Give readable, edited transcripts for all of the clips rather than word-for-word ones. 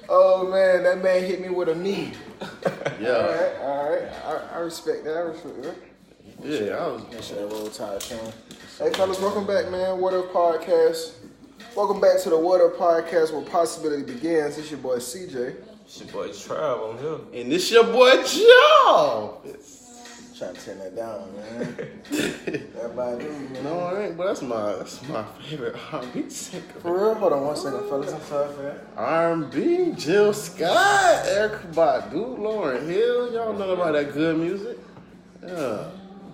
Oh man, that man hit me with a knee. Yeah. All right. I respect that. Yeah, I was. That shit that roll tide can. Hey fellas, welcome back, man. What Up Podcast. Welcome back to the What Up Podcast, where possibility begins. It's your boy CJ. It's your boy Trav, I'm here. And this your boy Joe. Trying to turn that down, man. Everybody knew, man. No, it ain't. But that's my favorite R&B singer. For real? Hold on one second, fellas. I'm sorry for that. R&B, Jill Scott, Erykah Badu, Lauryn Hill. Y'all know about that good music. Yeah.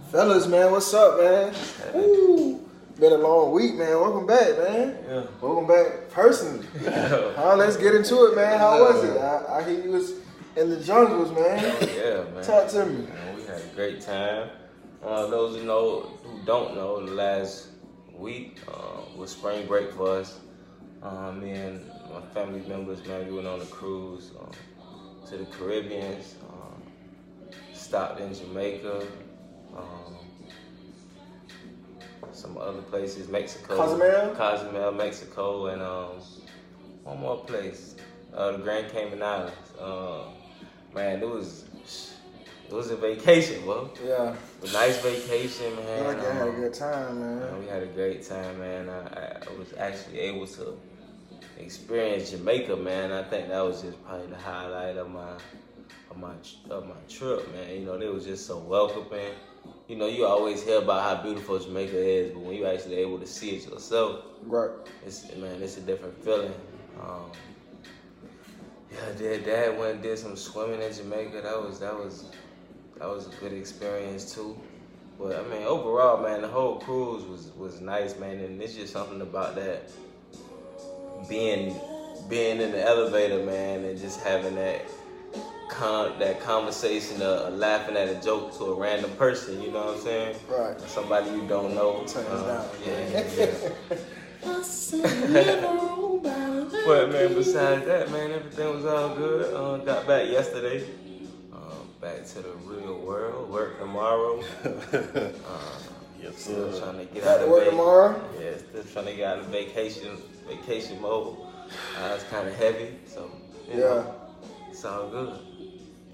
Fellas, man, what's up, man? Woo. Been a long week, man. Welcome back, man. Yeah. Welcome back personally. Let's get into it, man. How was it? I hear you was in the jungles, man. Yeah, man. Talk to me. Man, we had a great time. Those who don't know, the last week was spring break for us. Me and my family members, man, we went on a cruise to the Caribbean. Stopped in Jamaica. Some other places, Mexico. Cozumel, Mexico, and one more place, the Grand Cayman Islands. Man, it was a vacation, bro. Yeah. A nice vacation, man. I feel like I had a good time, man. We had a great time, man. I was actually able to experience Jamaica, man. I think that was just probably the highlight of my trip, man. You know, they was just so welcoming. You know, you always hear about how beautiful Jamaica is, but when you actually able to see it yourself, right? It's a different feeling. Dad went and did some swimming in Jamaica. That was a good experience too. But I mean, overall, man, the whole cruise was nice, man. And it's just something about that being in the elevator, man, and just having that conversation of laughing at a joke to a random person, you know what I'm saying? Right. Somebody you don't know. Turn us down. But man, besides that, man, everything was all good. Got back yesterday. Back to the real world. Work tomorrow. Still trying to get out of work tomorrow? Yeah, still trying to get out of vacation mode. It's kind of heavy, so you know, it's all good.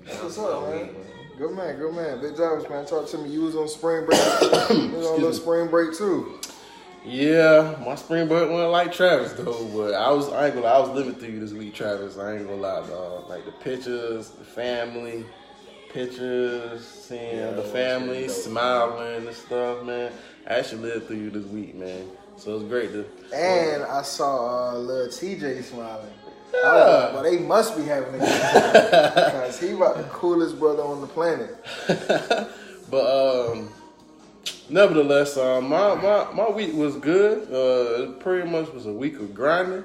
What's up, man? Good man. Big Jarvis, man. Talk to me. You was on spring break. You was on a little spring break too. Yeah, my spring break went like Travis though, but I ain't gonna lie, I was living through you this week, Travis. I ain't gonna lie, dog. Like the pictures, the family, seeing the family, smiling and stuff, man. I actually lived through you this week, man. So it's great to. And I saw little TJ smiling. Yeah. Well, they must be having a good time because he about the coolest brother on the planet. But nevertheless, my week was good. It pretty much was a week of grinding.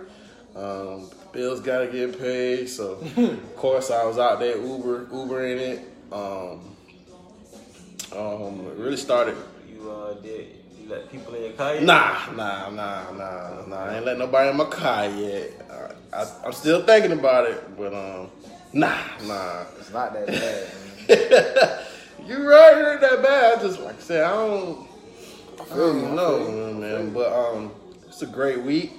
Bills gotta get paid, so of course I was out there Ubering it. It really started. You let people in your car yet? Nah. I ain't let nobody in my car yet. I'm still thinking about it, but nah. It's not that bad, man. You right, it ain't that bad. I just, like I said, I don't know, man. But it's a great week.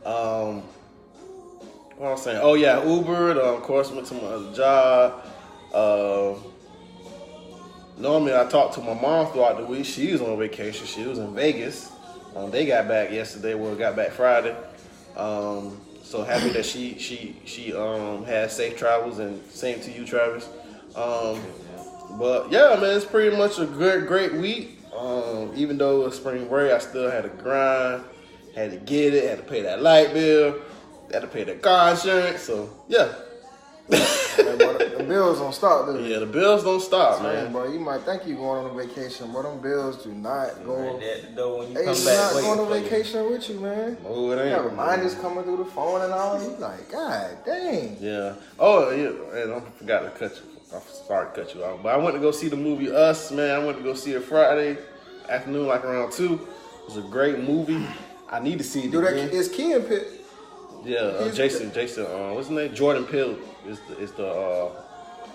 What I was saying? Oh yeah, Ubered. Of course, went to my other job. Normally, I talk to my mom throughout the week. She was on vacation. She was in Vegas. They got back yesterday. Well, got back Friday. So happy that she had safe travels, and same to you, Travis. But yeah, man, it's pretty much a great week. Even though it was spring break, I still had to grind, had to get it, had to pay that light bill, had to pay the car insurance. So yeah. The bills don't stop, do they? Yeah, the bills don't stop, man. Bro, you might think you're going on a vacation, but them bills do not go. When you They come do back, not go on a vacation with you, man. Oh, it You ain't. got reminders coming through the phone and all. You like, God dang. Yeah. Oh, yeah. And I forgot to cut you. I'm sorry to cut you off. But I went to go see the movie Us, man. I went to go see it Friday afternoon, like around 2. It was a great movie. I need to see it again. Is Key and Pitt? Yeah, Jason, what's his name? Jordan Peele is the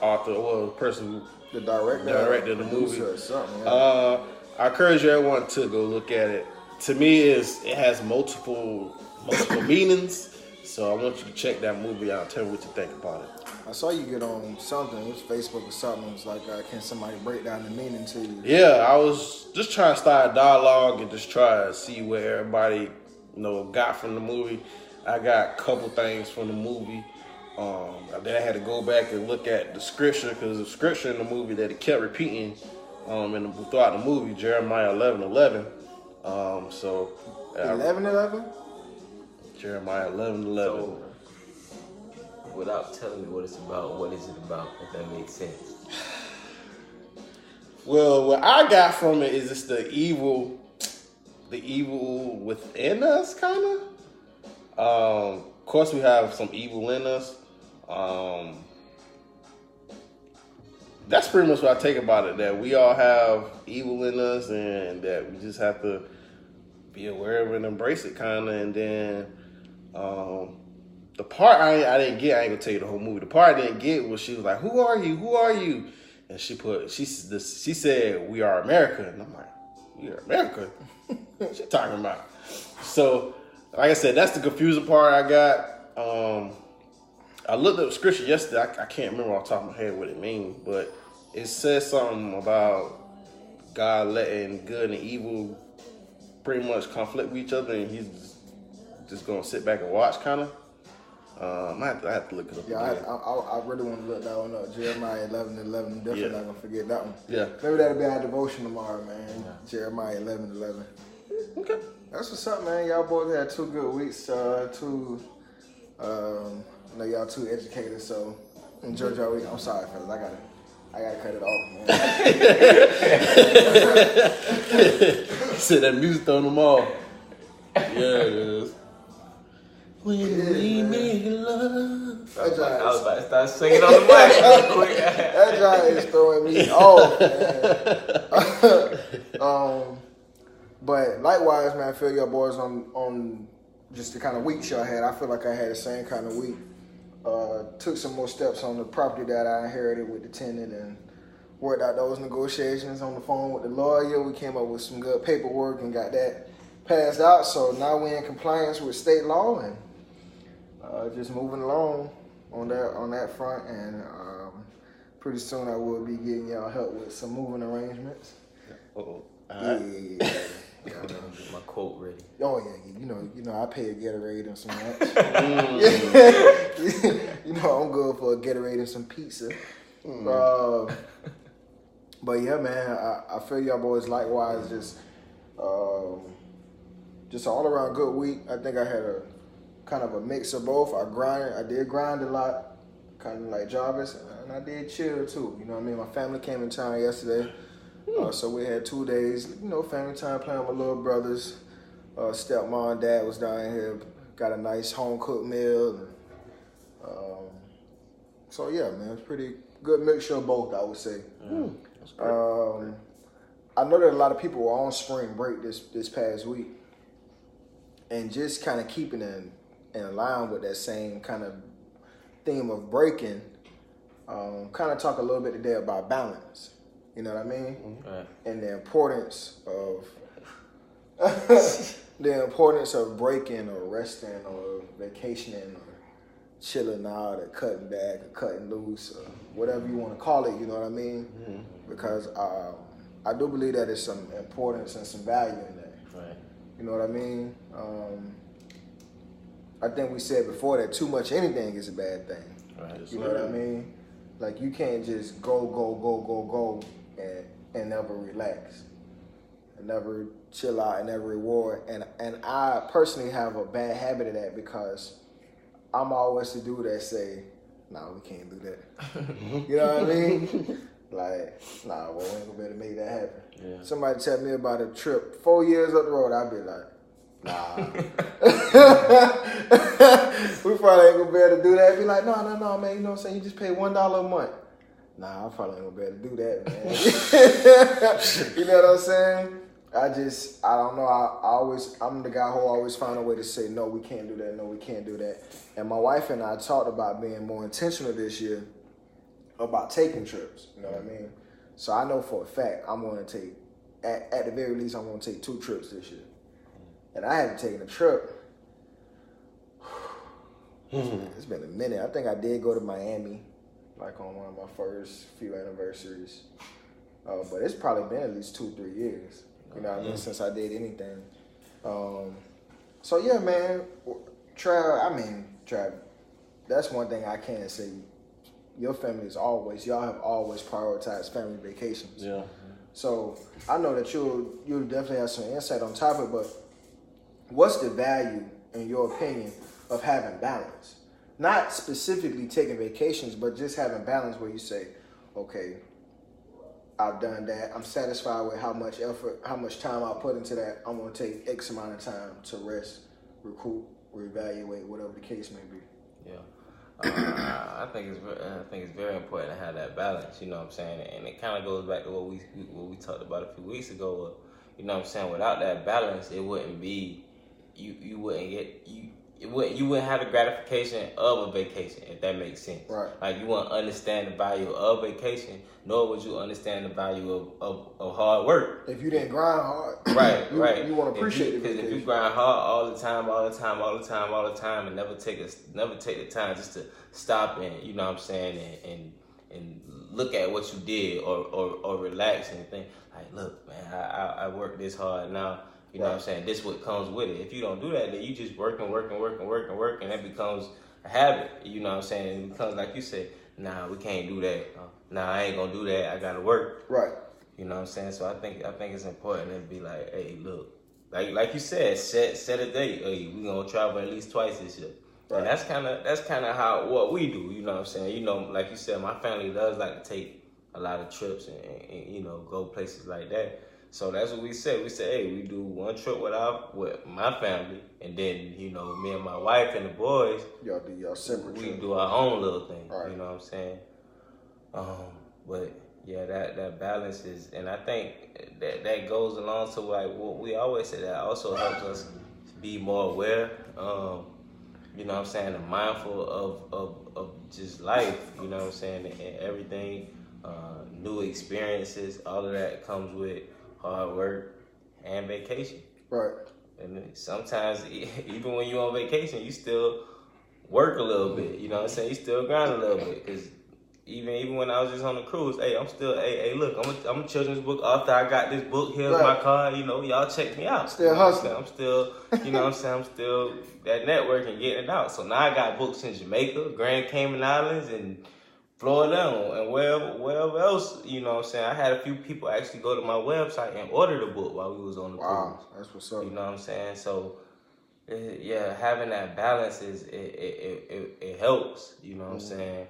author, or the person who directed the movie. Or something, yeah. I encourage everyone to go look at it. To me, it has multiple multiple meanings. So I want you to check that movie out and tell me what you think about it. I saw you get on something, it was Facebook or something. It was like, can somebody break down the meaning to you? Yeah, I was just trying to start a dialogue and just try to see where everybody, got from the movie. I got a couple things from the movie. Then I had to go back and look at the scripture, because the scripture in the movie that it kept repeating throughout the movie, Jeremiah 11:11. 11:11? Jeremiah 11:11. So, without telling me what it's about, what is it about, if that makes sense? Well, what I got from it is it's the evil within us, kind of. Of course, we have some evil in us. That's pretty much what I take about it, that we all have evil in us and that we just have to be aware of it and embrace it, kind of. And then the part I didn't get, I ain't gonna tell you the whole movie. The part I didn't get was she was like, "Who are you? Who are you?" And she said, "We are America." And I'm like, "We are America?" What she talking about? So, like I said, that's the confusing part I got. I looked up scripture yesterday. I can't remember off the top of my head what it means, but it says something about God letting good and evil pretty much conflict with each other, and he's just gonna sit back and watch, kind of. I have to look it up. Yeah, I really want to look that one up. Jeremiah 11:11. I'm definitely not gonna forget that one. Yeah. Maybe that'll be our devotion tomorrow, man. Yeah. Jeremiah 11:11. Okay. That's what's up, man. Y'all both had 2 good weeks. I know y'all 2 educated, so enjoy y'all week. I'm sorry, fellas. I gotta cut it off, man. Said that music throwing them off. Yeah, it is. When we make love. I was about to start singing on the mic real quick. That joint is throwing me off, man. But likewise, man, I feel y'all boys on just the kind of weeks y'all had. I feel like I had the same kind of week. Took some more steps on the property that I inherited with the tenant and worked out those negotiations on the phone with the lawyer. We came up with some good paperwork and got that passed out. So now we're in compliance with state law and just moving along on that front. And pretty soon I will be getting y'all help with some moving arrangements. Uh-oh. Yeah. I'm gonna get my quote ready. Oh yeah, you know I pay a Gatorade and some lunch. I'm good for a Gatorade and some pizza. But yeah, man, I feel y'all boys likewise. Just all around good week. I think I had a kind of a mix of both. I did grind a lot, kind of like Jarvis, and I did chill too. You know what I mean? My family came in town yesterday. So we had 2 days, family time playing with my little brothers. Stepmom and dad was down here, got a nice home cooked meal. So yeah, man, it's pretty good mixture of both, I would say. That's great. I know that a lot of people were on spring break this past week, and just kind of keeping in line with that same kind of theme of breaking. Kind of talk a little bit today about balance. You know what I mean? Right. And the importance of breaking or resting or vacationing or chilling out or cutting back or cutting loose or whatever you want to call it. You know what I mean? Mm-hmm. Because I do believe that there's some importance and some value in that. Right. You know what I mean? I think we said before that too much anything is a bad thing. Right. You know what I mean? Like you can't just go and never relax, and never chill out, and never reward. And I personally have a bad habit of that because I'm always the dude that say, "Nah, we can't do that." You know what I mean? Like, nah, well, we ain't gonna be able to make that happen. Yeah. Somebody tell me about a trip 4 years up the road, I'd be like, nah. We probably ain't gonna be able to do that. I'd be like, no, man, you know what I'm saying? You just pay $1 a month. Nah, I probably ain't gonna be able to do that, man. You know what I'm saying? I don't know. I'm the guy who always find a way to say, no, we can't do that. No, we can't do that. And my wife and I talked about being more intentional this year about taking trips. You know what I mean? So I know for a fact I'm going to take, at the very least, I'm going to take 2 trips this year. And I haven't taken a trip It's been a minute. I think I did go to Miami, like on one of my first few anniversaries. But it's probably been at least 2-3 years. You know what I mean? Since I did anything. So yeah, man. Trav, that's one thing I can say. Your family y'all have always prioritized family vacations. Yeah. So I know that you'll definitely have some insight on topic, but what's the value, in your opinion, of having balance? Not specifically taking vacations, but just having balance where you say, okay, I've done that. I'm satisfied with how much effort, how much time I put into that. I'm going to take X amount of time to rest, recruit, reevaluate, whatever the case may be. Yeah. I think it's very important to have that balance, you know what I'm saying? And it kind of goes back to what we talked about a few weeks ago. You know what I'm saying? Without that balance, it wouldn't be you wouldn't have the gratification of a vacation, if that makes sense. Right. Like you wouldn't understand the value of vacation, nor would you understand the value of hard work. If you didn't grind hard, right. You want to appreciate it. Because if you grind hard all the time, and never take the time just to stop and, you know what I'm saying, and look at what you did or relax and think like, look, man, I worked this hard now. You know what I'm saying? This what comes with it. If you don't do that, then you just work, and that becomes a habit. You know what I'm saying? It becomes, like you said, nah, we can't do that. Nah, I ain't gonna do that. I gotta work. Right. You know what I'm saying? So I think it's important to be like, hey, look, like you said, set a date. Hey, we gonna travel at least twice this year. Right. And that's kind of how what we do. You know what I'm saying? You know, like you said, my family does like to take a lot of trips and you know, go places like that. So that's what we said. We said, hey, we do one trip with my family, and then, you know, me and my wife and the boys, y'all do y'all separate. We do our own little thing. Right. You know what I'm saying? But yeah, that balance is, and I think that goes along to like what we always say. That also helps us be more aware. You know what I'm saying? And mindful of just life. You know what I'm saying? And everything, new experiences, all of that comes with hard work and vacation. Right. And sometimes, even when you're on vacation, you still work a little bit. You know what I'm saying? You still grind a little bit. Because even when I was just on the cruise, hey, I'm still, hey, look, I'm a children's book author. I got this book. Here's my card. You know, y'all check me out. Still hustling. I'm still, you know what I'm saying? I'm still that network and getting it out. So now I got books in Jamaica, Grand Cayman Islands, and Florida, and wherever else, you know what I'm saying? I had a few people actually go to my website and order the book while we was on the cruise. Wow, that's what's up. You know what I'm saying? So, yeah, having that balance it helps, you know what I'm saying?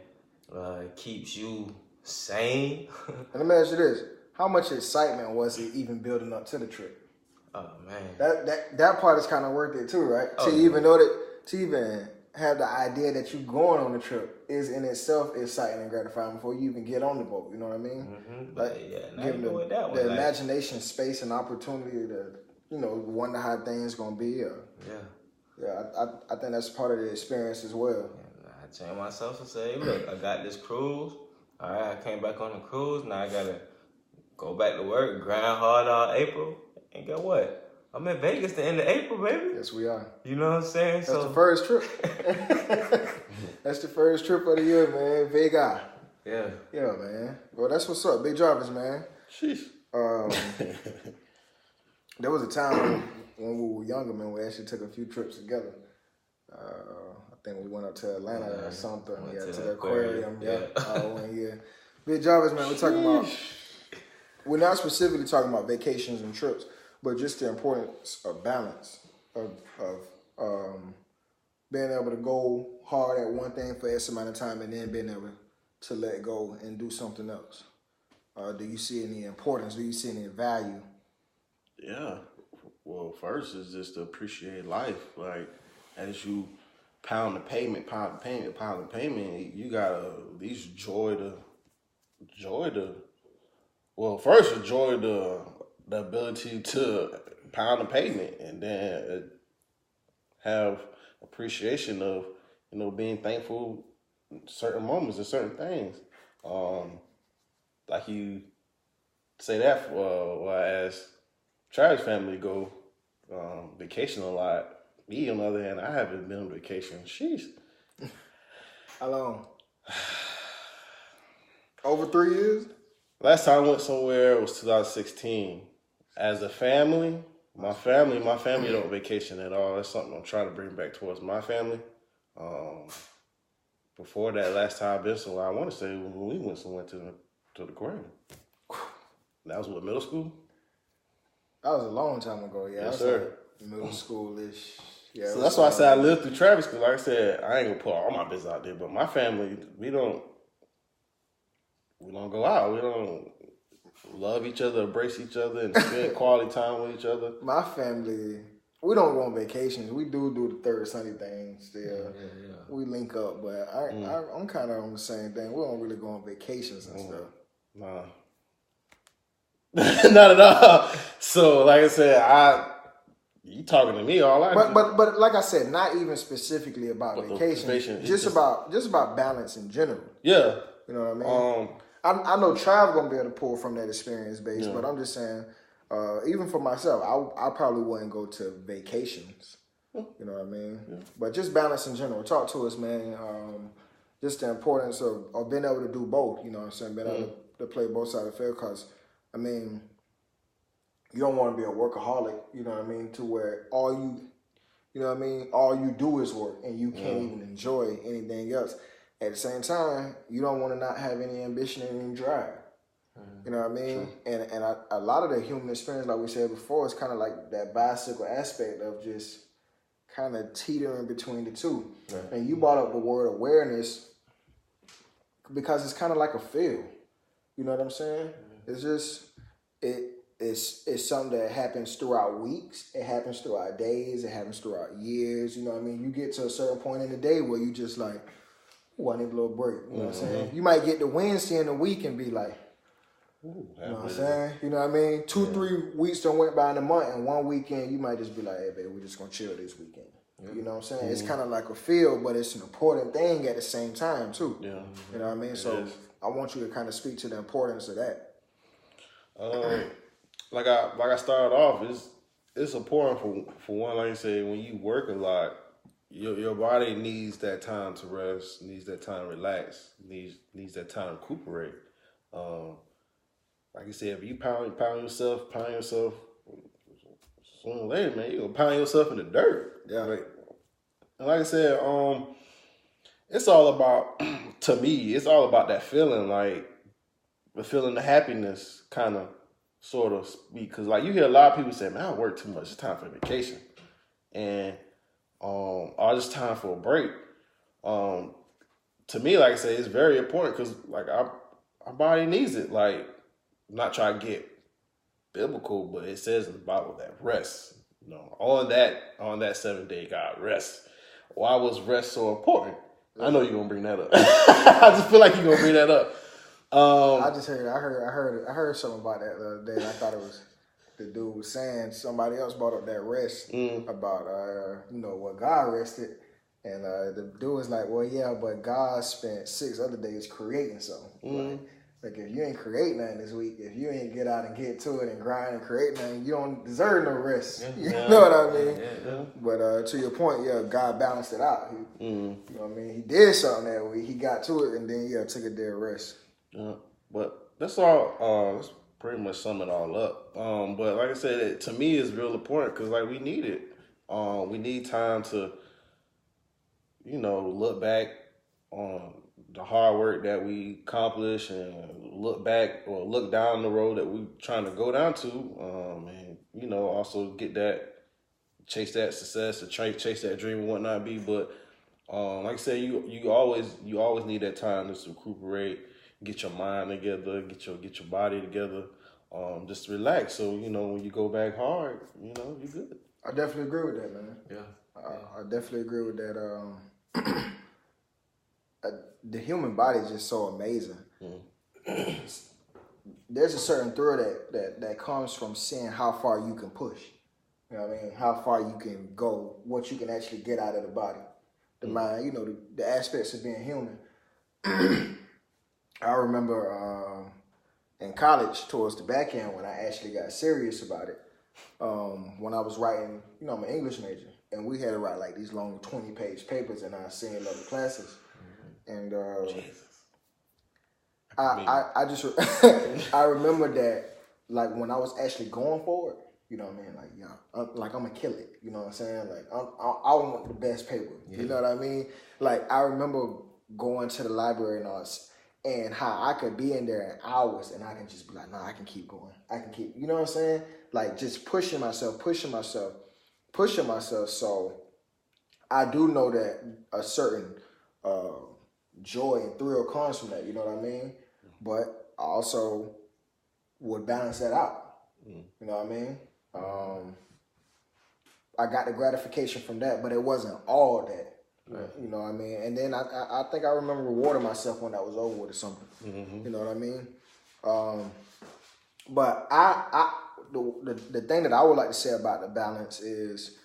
It keeps you sane. And let me ask you this. How much excitement was it even building up to the trip? Oh, man. That part is kind of worth it too, right? Oh, to even know that, to even have the idea that you going on the trip is in itself exciting and gratifying before you even get on the boat. You know what I mean? Mm-hmm. Like, but yeah, give them the like, imagination, space, and opportunity to, you know, wonder how things gonna be. I think that's part of the experience as well. I trained myself to say, look, I got this cruise. All right, I came back on the cruise. Now I gotta go back to work, grind hard all April, and get what? I'm in Vegas the end of April, baby. Yes, we are. You know what I'm saying? That's the first trip. That's the first trip of the year, man. Vegas. Yeah. Yeah, man. Well, that's what's up. Big Jarvis, man. Sheesh. There was a time when we were younger, man, we actually took a few trips together. I think we went up to Atlanta or something. Yeah, to the aquarium. Yeah. Big Jarvis, man, we're talking about, we're not specifically talking about vacations and trips, but just the importance of balance, of being able to go hard at one thing for X amount of time and then being able to let go and do something else. Do you see any importance? Do you see any value? Yeah. Well, first is just to appreciate life. Like, as you pound the pavement, you gotta at least enjoy the ability to pound the pavement, and then have appreciation of, you know, being thankful in certain moments and certain things. Like you say that for as Travis family go vacation a lot. Me, on the other hand, I haven't been on vacation. Sheesh. How long? Over 3 years? Last time I went somewhere was 2016. As a family, my family don't vacation at all. That's something I'm trying to bring back towards my family. Before that, last time I've been somewhere, I want to say when we went somewhere to the aquarium. That was what, middle school? That was a long time ago. Yeah, Yes, that was sir. like middle school-ish. Yeah, So that's why I said I lived through Travis, because like I said, I ain't gonna put all my business out there, but my family, we don't go out. We don't love each other, embrace each other, and spend quality time with each other. My family, we don't go on vacations. We do the third Sunday thing still. Yeah. We link up, but I'm kind of on the same thing. We don't really go on vacations and stuff. Nah. Not at all. So, like I said, you talking to me all I do. But like I said, not even specifically about vacation. Just about balance in general. Yeah. You know what I mean? I know Trav gonna be able to pull from that experience base, but I'm just saying, even for myself, I probably wouldn't go to vacations. You know what I mean? Yeah. But just balance in general. Talk to us, man. Just the importance of being able to do both. You know what I'm saying? Being able to play both sides of the field, because I mean, you don't want to be a workaholic. You know what I mean? To where all you do is work, and you can't even enjoy anything else. At the same time, you don't want to not have any ambition and any drive. You know what I mean? Sure. And a lot of the human experience, like we said before, is kind of like that bicycle aspect of just kind of teetering between the two. Right. And you brought up the word awareness because it's kind of like a feel. You know what I'm saying? It's just, it's something that happens throughout weeks. It happens throughout days. It happens throughout years. You know what I mean? You get to a certain point in the day where you just like, ooh, I need a little break. You know what I'm saying? You might get to Wednesday in the week and be like, ooh, you know what I'm saying? You know what I mean? 2-3 weeks done went by in a month, and one weekend you might just be like, hey, baby, we're just going to chill this weekend. You know what I'm saying? It's kind of like a feel, but it's an important thing at the same time, too. Yeah. You know what I mean? So I want you to kind of speak to the importance of that. Like I started off, it's important for one, like you say, when you work a lot, your body needs that time to rest, needs that time to relax, needs that time to recuperate. Like you said, if you pound yourself, sooner or later, man, you're gonna pound yourself in the dirt. Yeah. Right? And like I said, it's all about, to me, it's all about that feeling, like the feeling of happiness, kind of, sort of speak. Because like you hear a lot of people say, man, I work too much, it's time for vacation. And just time for a break. To me, like I say, it's very important because like our body needs it. Like, I'm not trying to get biblical, but it says in the Bible that rest. You know, on that 7-day God rest. Why was rest so important? I know you're gonna bring that up. I just feel like you're gonna bring that up. I heard something about that the other day. I thought it was the dude was saying, somebody else brought up that rest about what God rested, and the dude was like, well, yeah, but God spent 6 other days creating something. Like if you ain't create nothing this week, if you ain't get out and get to it and grind and create nothing, you don't deserve no rest. You know what I mean? Yeah. But to your point, God balanced it out. You know what I mean? He did something that week. He got to it, and then took a day of rest. Yeah, but that's all. That's pretty much sum it all up. But like I said, to me, it's real important because like we need it. We need time to, look back on the hard work that we accomplished and look back or look down the road that we're trying to go down to, and also chase that success, or chase that dream and whatnot be. But like I said, you always need that time to recuperate, get your mind together, get your body together, just relax. So when you go back hard, you're good. I definitely agree with that, man. Yeah, I definitely agree with that. The human body is just so amazing. There's a certain thrill that comes from seeing how far you can push. You know what I mean? How far you can go, what you can actually get out of the body, the mind. The aspects of being human. I remember in college, towards the back end, when I actually got serious about it. When I was writing, I'm an English major. and we had to write like these long 20-page papers in our senior level classes. And I just I remember that like when I was actually going for it, you know what I mean? Like, I'm gonna kill it. You know what I'm saying? Like, I want the best paper. Yeah. You know what I mean? Like, I remember going to the library and how I could be in there in hours and I can just be like, nah, I can keep going. I can keep, you know what I'm saying? Like, just pushing myself. So I do know that a certain joy and thrill comes from that. You know what I mean? But I also would balance that out. You know what I mean? I got the gratification from that, but it wasn't all that. Right. You know what I mean? And then I think I remember rewarding myself when that was over with or something. Mm-hmm. You know what I mean? But the thing that I would like to say about the balance is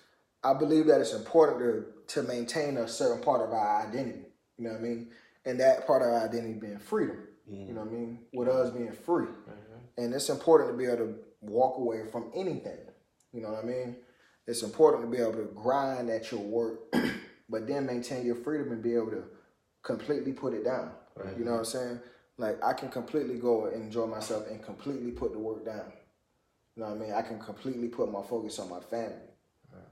I believe that it's important to maintain a certain part of our identity. You know what I mean? And that part of our identity being freedom. Mm-hmm. You know what I mean? With us being free. Mm-hmm. And it's important to be able to walk away from anything. You know what I mean? It's important to be able to grind at your work, but then maintain your freedom and be able to completely put it down. Right. You know what I'm saying? Like, I can completely go and enjoy myself and completely put the work down. You know what I mean? I can completely put my focus on my family. Right.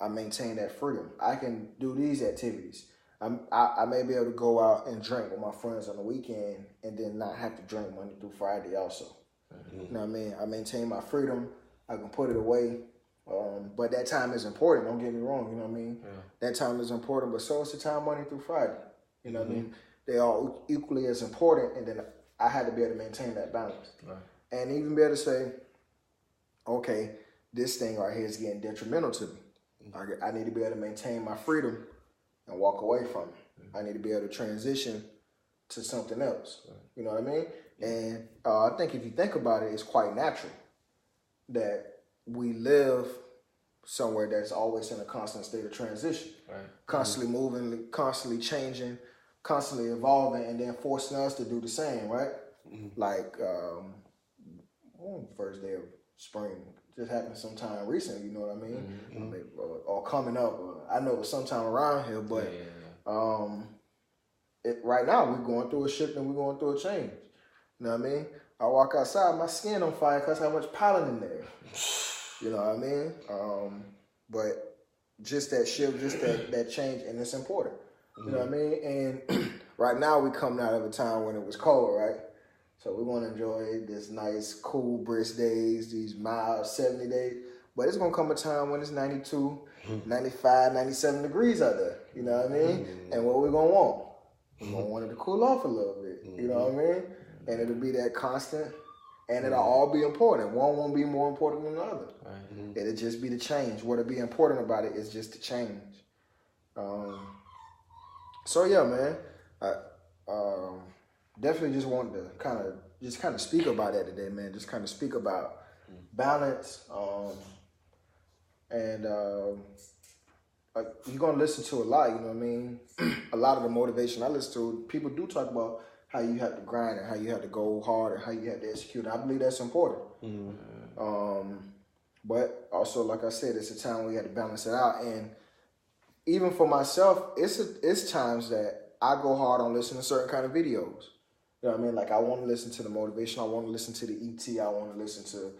I maintain that freedom. I can do these activities. I may be able to go out and drink with my friends on the weekend and then not have to drink Monday through Friday also. Mm-hmm. You know what I mean? I maintain my freedom. I can put it away. But that time is important. Don't get me wrong. You know what I mean? Yeah. That time is important, but so is the time Monday through Friday. You know what I mean? They are equally as important, and then I had to be able to maintain that balance. Right. And even be able to say, okay, this thing right here is getting detrimental to me. Mm-hmm. I need to be able to maintain my freedom and walk away from it. Mm-hmm. I need to be able to transition to something else. Right. You know what I mean? And I think if you think about it, it's quite natural that we live somewhere that's always in a constant state of transition. Right. Constantly moving, constantly changing, constantly evolving, and then forcing us to do the same, right? Mm-hmm. Like, first day of spring just happened sometime recently, you know what I mean? Mm-hmm. Or coming up. I know it was sometime around here, but right now we're going through a shift and we're going through a change. You know what I mean? I walk outside, my skin on fire because how much pollen in there. You know what I mean? But just that shift, just that change, and it's important. You know what I mean? And right now we coming out of a time when it was cold, right? So we want to enjoy this nice, cool, brisk days, these mild 70 days. But it's going to come a time when it's 92, 95, 97 degrees out there. You know what I mean? And what we're going to want? We're going to want it to cool off a little bit. You know what I mean? And it'll be that constant. And it'll all be important. One won't be more important than the other. Right. It'll just be the change. What'll be important about it is just the change. So yeah, man. I definitely just wanted to kind of speak about that today, man. Just kind of speak about balance. And you're gonna listen to a lot. You know what I mean? A lot of the motivation I listen to, people do talk about how you have to grind and how you have to go hard and how you have to execute. I believe that's important. Mm-hmm. But also, like I said, it's a time where you have to balance it out. And even for myself, it's times that I go hard on listening to certain kind of videos. You know what I mean? Like, I want to listen to the motivation. I want to listen to the E.T. I want to listen to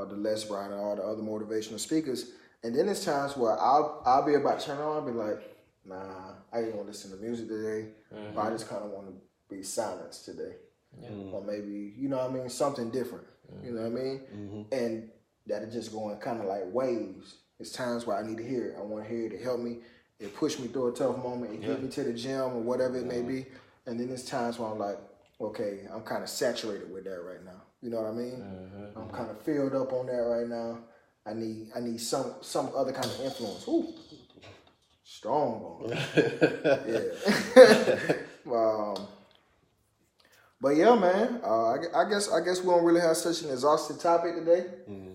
the Les Brown and all the other motivational speakers. And then there's times where I'll be about to turn on and be like, nah, I didn't want to listen to music today. Mm-hmm. But I just kind of want to be silenced today. Mm-hmm. Or maybe, you know what I mean, something different. Mm-hmm. You know what I mean? Mm-hmm. And that'll just going kind of like waves. It's times where I need to hear it. I want to hear it to help me. It pushed me through a tough moment. It get me to the gym or whatever it may be. And then there's times where I'm like, okay, I'm kind of saturated with that right now. You know what I mean? Mm-hmm. I'm kind of filled up on that right now. I need some other kind of influence. Ooh, strong on yeah. But yeah, man. I guess we don't really have such an exhaustive topic today. Mm-hmm.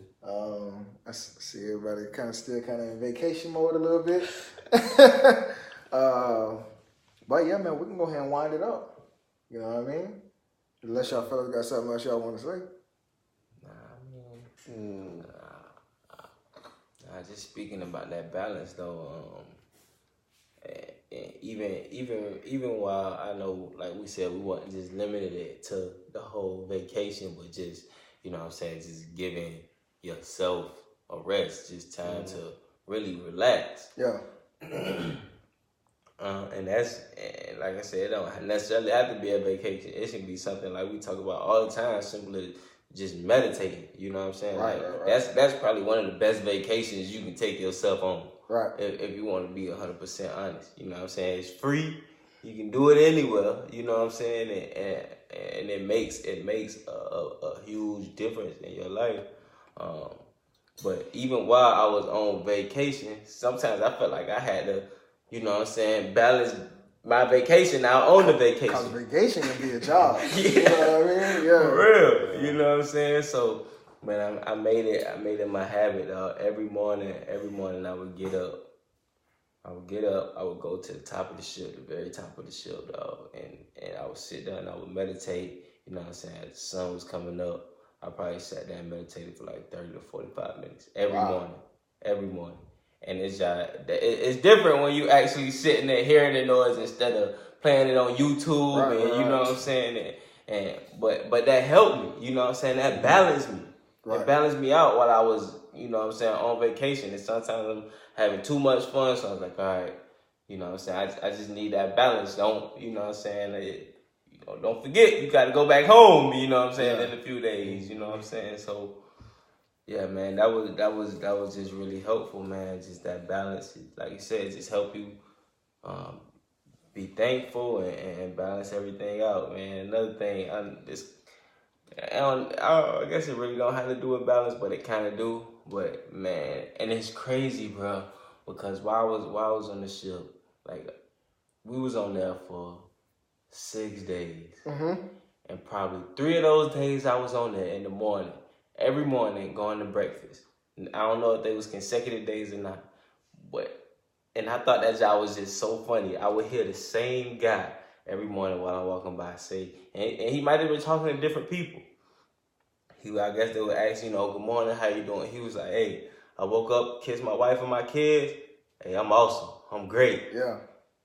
I see everybody still in vacation mode a little bit. But yeah, man, we can go ahead and wind it up. You know what I mean? Unless y'all fellas got something else y'all want to say. I just speaking about that balance though, and even while I know, like we said, we wasn't just limited it to the whole vacation, but just, you know what I'm saying, just giving yourself a rest, just time to really relax. Yeah. And like I said, it don't necessarily have to be a vacation. It should be something like we talk about all the time, simply just meditating. You know what I'm saying? Right. That's probably one of the best vacations you can take yourself on. Right. If you want to be 100% honest. You know what I'm saying? It's free. You can do it anywhere. You know what I'm saying? And it makes a huge difference in your life. But even while I was on vacation, sometimes I felt like I had to, you know what I'm saying, balance my vacation out on the vacation. Because vacation can be a job. Yeah. You know what I mean? Yeah. For real. You know what I'm saying? So, man, I made it my habit, dog. Every morning I would get up. I would go to the top of the ship, the very top of the ship, dog. And I would sit down and I would meditate. You know what I'm saying? As the sun was coming up, I probably sat down and meditated for like 30 to 45 minutes every morning. And it's different when you actually sitting there hearing the noise instead of playing it on YouTube you know what I'm saying. But that helped me. You know what I'm saying. That balanced me. It balanced me out while I was, you know what I'm saying, on vacation. And sometimes I'm having too much fun, so I was like, all right, you know what I'm saying. I just need that balance. Don't, you know what I'm saying. Don't forget, you got to go back home. You know what I'm saying, in a few days. You know what I'm saying. So. Yeah, man, that was just really helpful, man. Just that balance, like you said, just help you be thankful and balance everything out, man. Another thing, I guess it really don't have to do with balance, but it kind of do. But man, and it's crazy, bro, because while I was on the ship, like we was on there for 6 days, and probably 3 of those days I was on there in the morning. Every morning, going to breakfast. I don't know if they was consecutive days or not, and I thought that job was just so funny. I would hear the same guy every morning while I'm walking by say, and he might have been talking to different people. I guess they would ask, good morning, how you doing? He was like, hey, I woke up, kissed my wife and my kids. Hey, I'm awesome. I'm great. Yeah.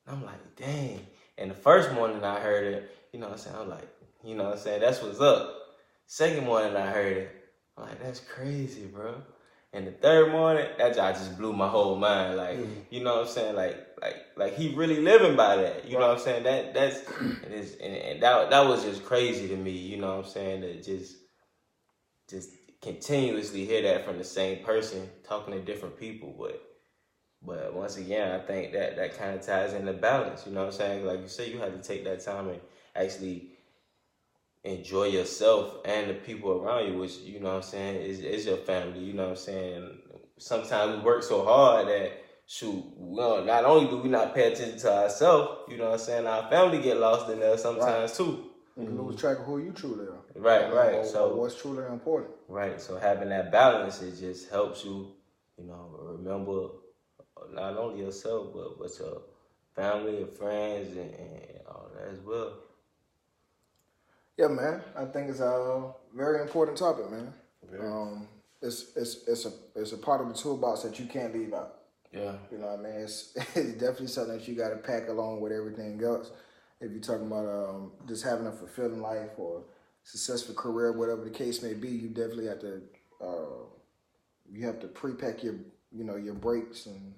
I'm like, dang. And the first morning I heard it, you know what I'm saying? I'm like, you know what I'm saying? That's what's up. Second morning I heard it. I'm like, that's crazy, bro. And the third morning, that job just blew my whole mind. Like, you know what I'm saying? Like he really living by that. You know what I'm saying? That was just crazy to me. You know what I'm saying? To just continuously hear that from the same person talking to different people. But once again, I think that kind of ties into balance. You know what I'm saying? Like you said, you have to take that time and actually enjoy yourself and the people around you, which, you know what I'm saying, is your family. You know what I'm saying? Sometimes we work so hard that, not only do we not pay attention to ourselves, you know what I'm saying, our family get lost in there sometimes too. You can lose track of who you truly are. Right. So what's truly important. Right. So having that balance, it just helps you, remember not only yourself, but your family and friends and all that as well. Yeah, man. I think it's a very important topic, man. It's a part of the toolbox that you can't leave out. Yeah. You know what I mean? It's definitely something that you got to pack along with everything else. If you're talking about just having a fulfilling life or successful career, whatever the case may be, you definitely have to pre-pack your breaks and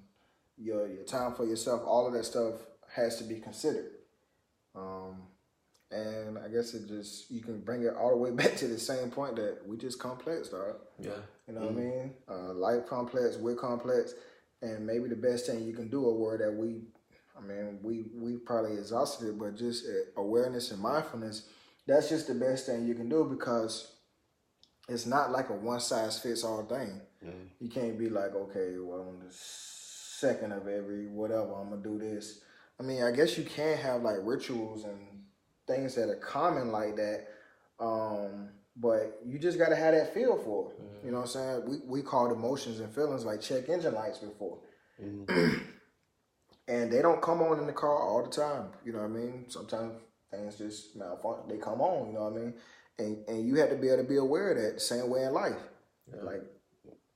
your time for yourself. All of that stuff has to be considered. And I guess you can bring it all the way back to the same point that we just complex, dog. Yeah. You know what I mean? Life complex, we're complex, and maybe the best thing you can do, a word that we probably exhausted it, but just awareness and mindfulness, that's just the best thing you can do, because it's not like a one-size-fits-all thing. Mm-hmm. You can't be like, okay, well, on the second of every whatever, I'm going to do this. I mean, I guess you can have like rituals and things that are common like that, but you just got to have that feel for it. Mm-hmm. You know what I'm saying? We called emotions and feelings like check engine lights before. Mm-hmm. And they don't come on in the car all the time. You know what I mean? Sometimes things just malfunction. They come on, you know what I mean? And you have to be able to be aware of that the same way in life. Yeah. Like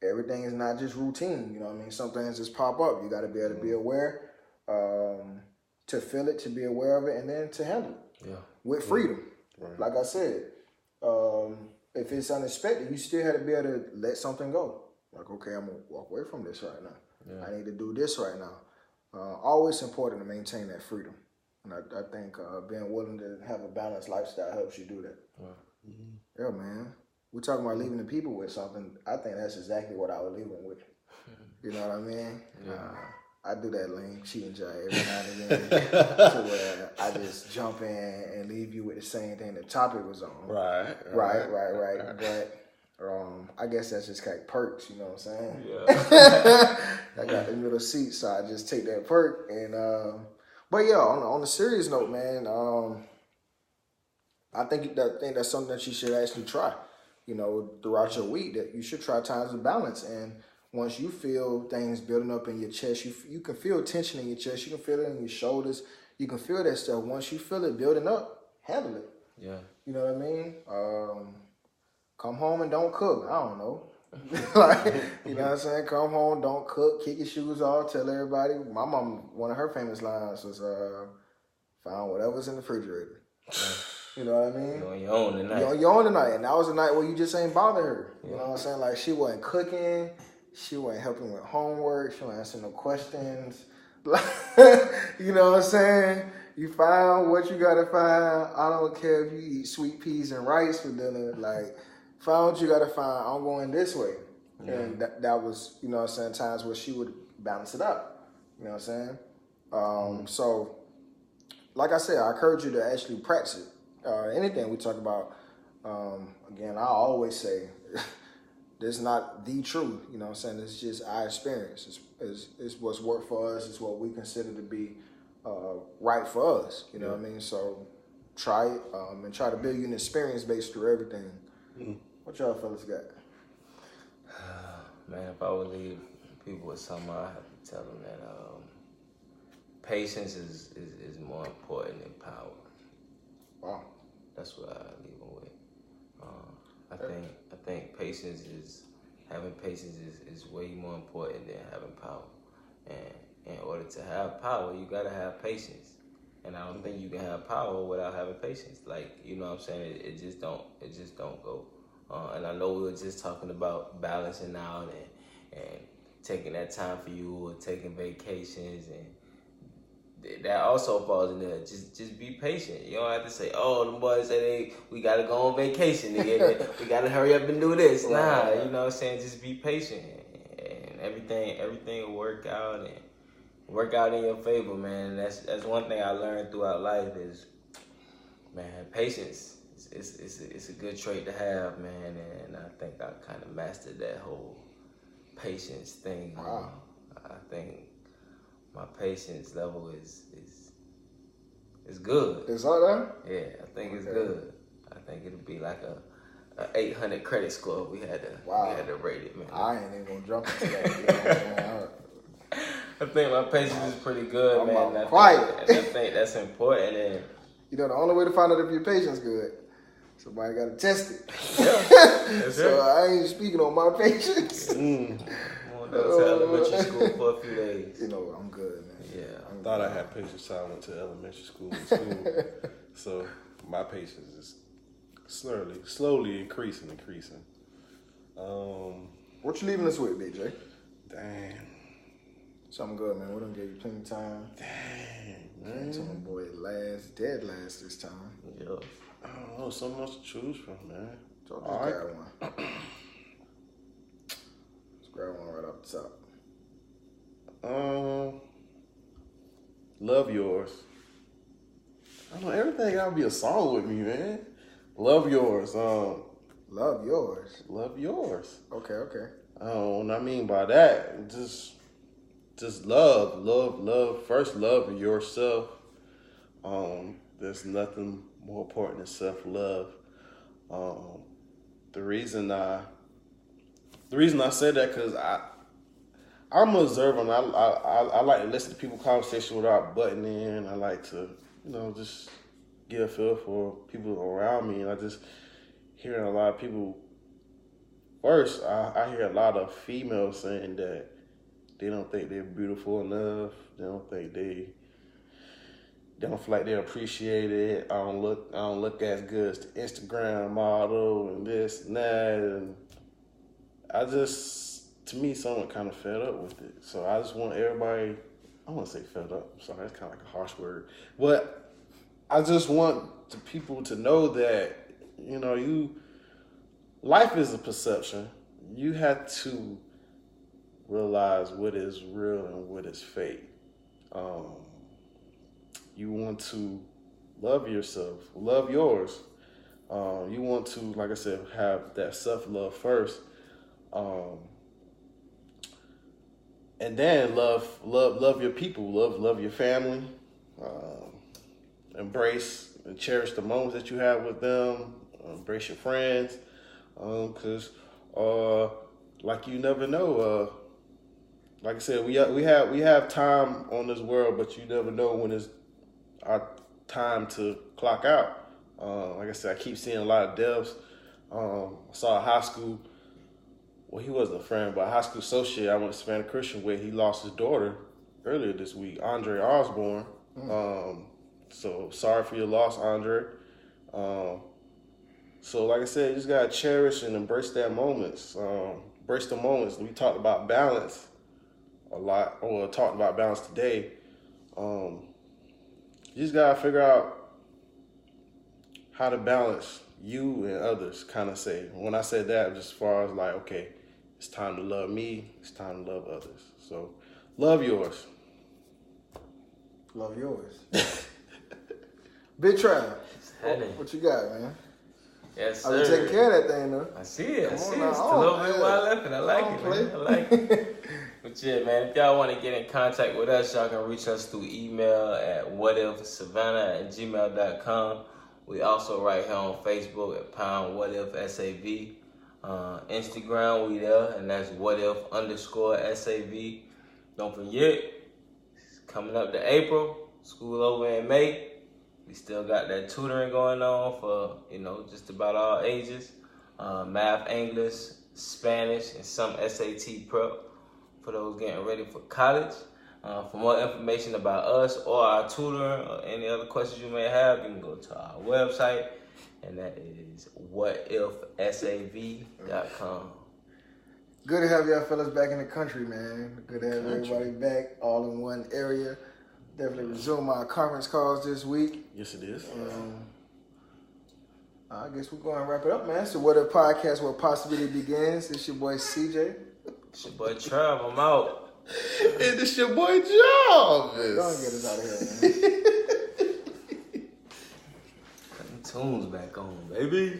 everything is not just routine. You know what I mean? Some things just pop up. You got to be able to be aware, to feel it, to be aware of it, and then to handle it with freedom. Right. Like I said, if it's unexpected, you still have to be able to let something go. Like, okay, I'm going to walk away from this right now. Yeah. I need to do this right now. Always important to maintain that freedom. And I think being willing to have a balanced lifestyle helps you do that. Yeah, man. We're talking about leaving the people with something. I think that's exactly what I would leave them with. You know what I mean? Yeah. I do that lame cheating job every now and again to where I just jump in and leave you with the same thing the topic was on. Right. But I guess that's just like perks, you know what I'm saying? Yeah. I got the middle seat, so I just take that perk. And but yeah, on a serious note, man, I think that's something that you should actually try. You know, throughout your week, that you should try times of balance. And once you feel things building up in your chest, you can feel tension in your chest. You can feel it in your shoulders. You can feel that stuff. Once you feel it building up, handle it. Yeah. You know what I mean? Come home and don't cook. I don't know. Like, you know what I'm saying? Come home, don't cook, kick your shoes off, tell everybody. My mom, one of her famous lines was, found whatever's in the refrigerator. You know what I mean? You're on your own tonight. You're on your own tonight. And that was a night where you just ain't bother her. You know what I'm saying? Like, she wasn't cooking. She wasn't helping with homework. She wasn't answering no questions. You know what I'm saying? You find what you got to find. I don't care if you eat sweet peas and rice for dinner. Like, find what you got to find. I'm going this way. Yeah. And that was, you know what I'm saying, times where she would balance it up. You know what I'm saying? So, like I said, I encourage you to actually practice it. Anything we talk about, again, I always say, this is not the truth. You know what I'm saying? It's just our experience. It's what's worked for us. It's what we consider to be right for us. You know what I mean? So try it and try to build you an experience based through everything. What y'all fellas got? Man, if I would leave people with something, I have to tell them that patience is more important than power. Wow. That's what I leave them with. I think having patience is way more important than having power. And in order to have power, you gotta have patience. And I don't think you can have power without having patience. Like, you know what I'm saying? It just don't go. And I know we were just talking about balancing out and taking that time for you, or taking vacations, and that also falls in there. Just be patient. You don't have to say, "Oh, the boys say we gotta go on vacation together. We gotta hurry up and do this." Nah, you know what I'm saying? Just be patient, and everything will work out in your favor, man. That's one thing I learned throughout life is, man, patience. It's a good trait to have, man, and I think I kind of mastered that whole patience thing. Wow. I think my patience level is good. Is that that? Yeah, I think it's good. I think it'll be like a 800 credit score. We had to rate it, man. I ain't even gonna jump into that. You know, I think my patience is pretty good, man. I think that's important. And you know, the only way to find out if your patience good, somebody got to test it. Yeah, so I ain't speaking on my patience. I'm going to elementary school for a few days. You know, I'm good, man. Yeah, I thought I had patience, so I went to elementary school and school. So my patience is slowly increasing. What you leaving us with, DJ? Damn. Something good, man. We done gave you plenty of time. Dang, man. Tell my boy dead last this time. Yeah. I don't know, so much to choose from, man. So just grab one. Just grab one right off the top. Love Yours. I don't know, everything gotta be a song with me, man. Love Yours. Love Yours. Love Yours. Okay. What I mean by that, just love. First, love yourself. There's nothing more important than self-love. The reason I said that because I'm observant. I like to listen to people's conversation without butting in. I like to, just get a feel for people around me. And I just hearing a lot of people first, I hear a lot of females saying that they don't think they're beautiful enough. They don't think they don't feel like they're appreciated. I don't look as good as the Instagram model and this and that. And to me, someone kind of fed up with it. So I just want everybody, I want to say fed up. I'm sorry, that's kind of like a harsh word. But I just want the people to know that, life is a perception. You have to realize what is real and what is fake. You want to love yourself, love yours. You want to, like I said, have that self-love first. And then love your people, love your family. Embrace and cherish the moments that you have with them. Embrace your friends, because like you never know. Like I said, we have time on this world, but you never know when it's our time to clock out. Like I said, I keep seeing a lot of deaths. I saw a high school. Well, he wasn't a friend, but a high school associate I went to Savannah Christian with. He lost his daughter earlier this week, Andre Osborne. So sorry for your loss, Andre. So like I said, you just gotta cherish and embrace that moments. Embrace the moments. We talked about balance a lot, or talked about balance today. You just gotta figure out how to balance you and others, kind of say. When I said that, just as far as like, okay, it's time to love me, it's time to love others. So, love yours. Love yours. Big Trav, what you got, man? Yes, sir. I've been taking care of that thing, though. I see it. It's a Now. little bit while I left it. I like it, man. I like it. But yeah, man, if y'all want to get in contact with us, y'all can reach us through email at whatifsavannah@gmail.com. We also right here on Facebook at #WhatIfSAV. Instagram, we there, and that's whatif_SAV. Don't forget, it's coming up to April, school over in May. We still got that tutoring going on for, just about all ages. Math, English, Spanish, and some SAT prep for those getting ready for college. For more information about us or our tutoring or any other questions you may have, you can go to our website, and that is whatifsav.com. Good to have y'all fellas back in the country, man. Good to have everybody back all in one area. Definitely resume our conference calls this week. Yes, it is. I guess we're going to wrap it up, man. So What If Podcast, where possibility begins. It's your boy CJ. It's your boy Trav. I'm out. And it's your boy Jarvis. Go and get us out of here, man. Putting tunes back on, baby.